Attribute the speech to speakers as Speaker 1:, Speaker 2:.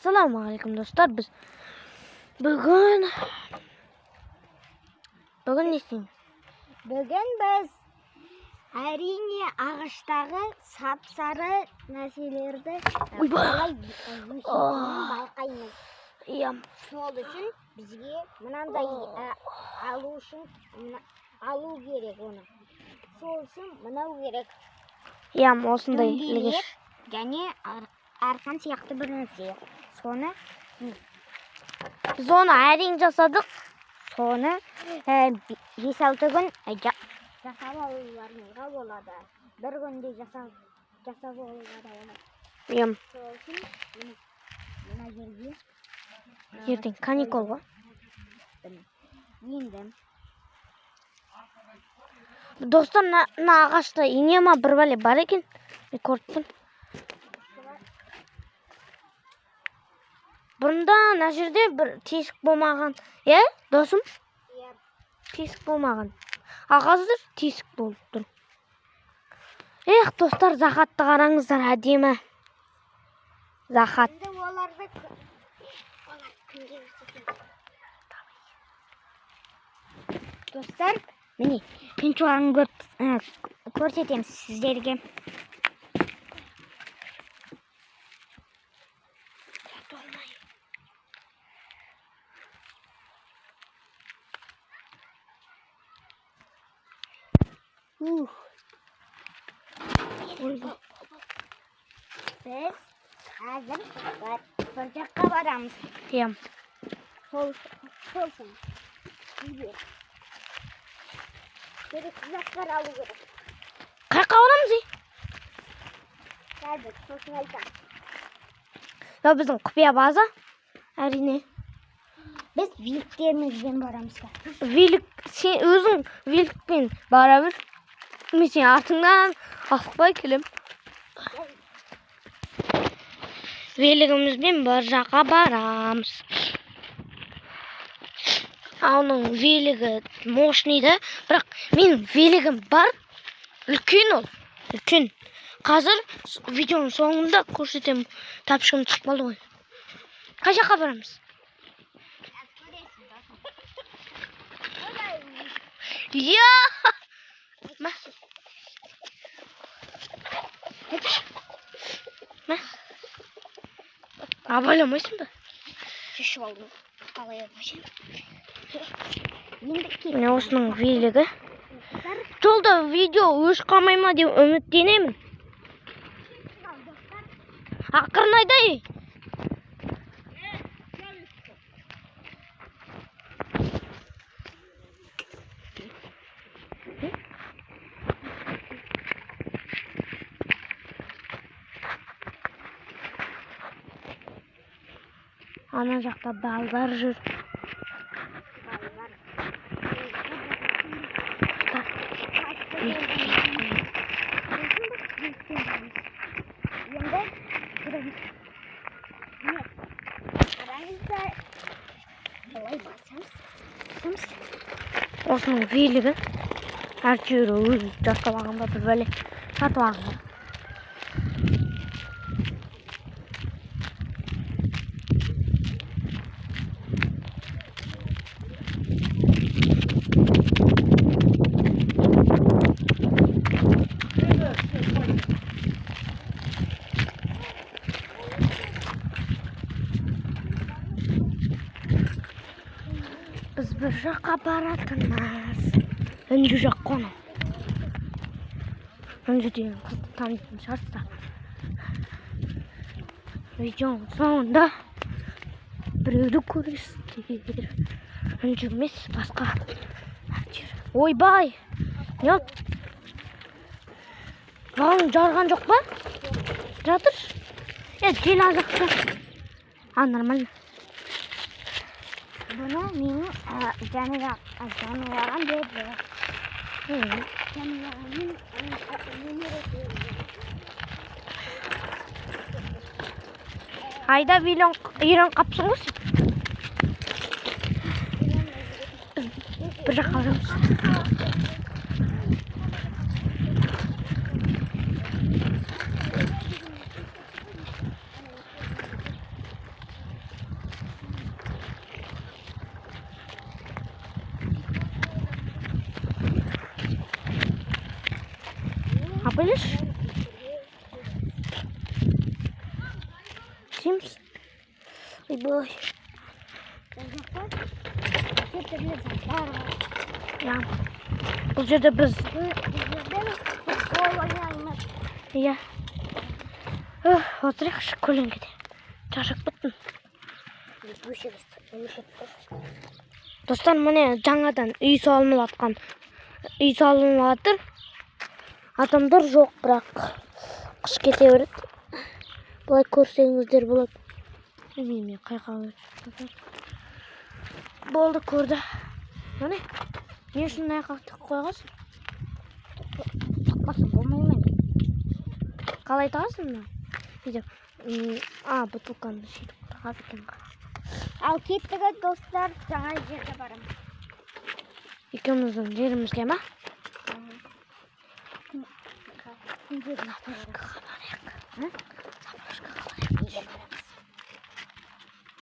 Speaker 1: Assalamualaikum dostlar. Biz bugün ne isteymiz?
Speaker 2: Bugün biz әрине ағаштағы сап-сары нәрселерді қалай байқаймыз. Сол үшін бізге мынандай алу керек оны. Сол үшін мынау керек.
Speaker 1: Осындай ілгіш.
Speaker 2: Және арқан сияқты бір нәрсе. Соны
Speaker 1: Biz onu әрең жасадық.
Speaker 2: соны 5-6 күн жасап алуларыңызға болады. Бір күнде жасап алуға да болады. Сол үшін мына жерге
Speaker 1: Ертең каникул ғой.
Speaker 2: Енді
Speaker 1: Достар, мына ағашта инема бір бәле бар екен. Мен көріппін. Бұрында мына жерде бір тесік болмаған. Досым? Тесік болмаған. Қазір тесік болып тұр. Достар, Захатты қараңыздар, әдемі. Захат.
Speaker 2: Достар, міне, пенчуағын көрсетемін сіздерге. Біз қазір бір жаққа барамыз. Солсын. Керекті заттар алу керек.
Speaker 1: Қайқа барамыз?
Speaker 2: Қазір, сосын айтам.
Speaker 1: Біздің құпия база. Әрине.
Speaker 2: Біз виліктерімізбен барамыз.
Speaker 1: Сен өзің вилікпен бара бер. Мен сен артыңнан асықпай келем. Велігімізбен бір жаққа барамыз. Оның велігі мощныйды, бірақ мен велігім бар. Үлкен ол. Үлкен. Қазір видеоның соңында көрсетем. Тапшығым түсіп қалды ғой. Қай жаққа барамыз? Абайламайсың ба?
Speaker 2: Шешіп алдым. Қалай абайсың?
Speaker 1: Міне осының велігі. Жолда видео өш қалмай ма деп үміттенемін. Ақырын айдай. Ана жақта балдар жүр. Осының велігі. Әртеуірі өзі жасалаған ба бір бәле сатып алған. Біз бір жаққа баратынмыз. Үнді жақ қону. Үнді деген қызды танитын шығарсыздар. Видеоның соңында біреуді көресіздер. Үнді емес, басқа. Ойбай! Не ол? Бағың жарған жоқ ба? Жатыр? Жел азақты. Нормально.
Speaker 2: Бұны менің жануағым берді.
Speaker 1: Айда үйрен қапсың ғой. Bir жаққа аламыз. Bilish? Sims? Boy. Ya. Bu жерде biz iya. Отырайықшы көлеңкеде. Шаршап кеттім. Достар, міне жаңадан үй салынып жатыр. Адамдар жоқ, бірақ қыш кете береді. Бұлай көрсеңіздер болады. Мен қайқа өтіп. Болды, көрді. Міне, не үшін айқақты қойғасың?
Speaker 2: Тықпасың болмаймын.
Speaker 1: Қалай тағасың мына? Бутылканы сөйтіп қағады екен.
Speaker 2: Ал кеттігі достар, жаңа жерге барамыз.
Speaker 1: Екеуміздің жерімізге ма?
Speaker 2: Күндерін апарайық.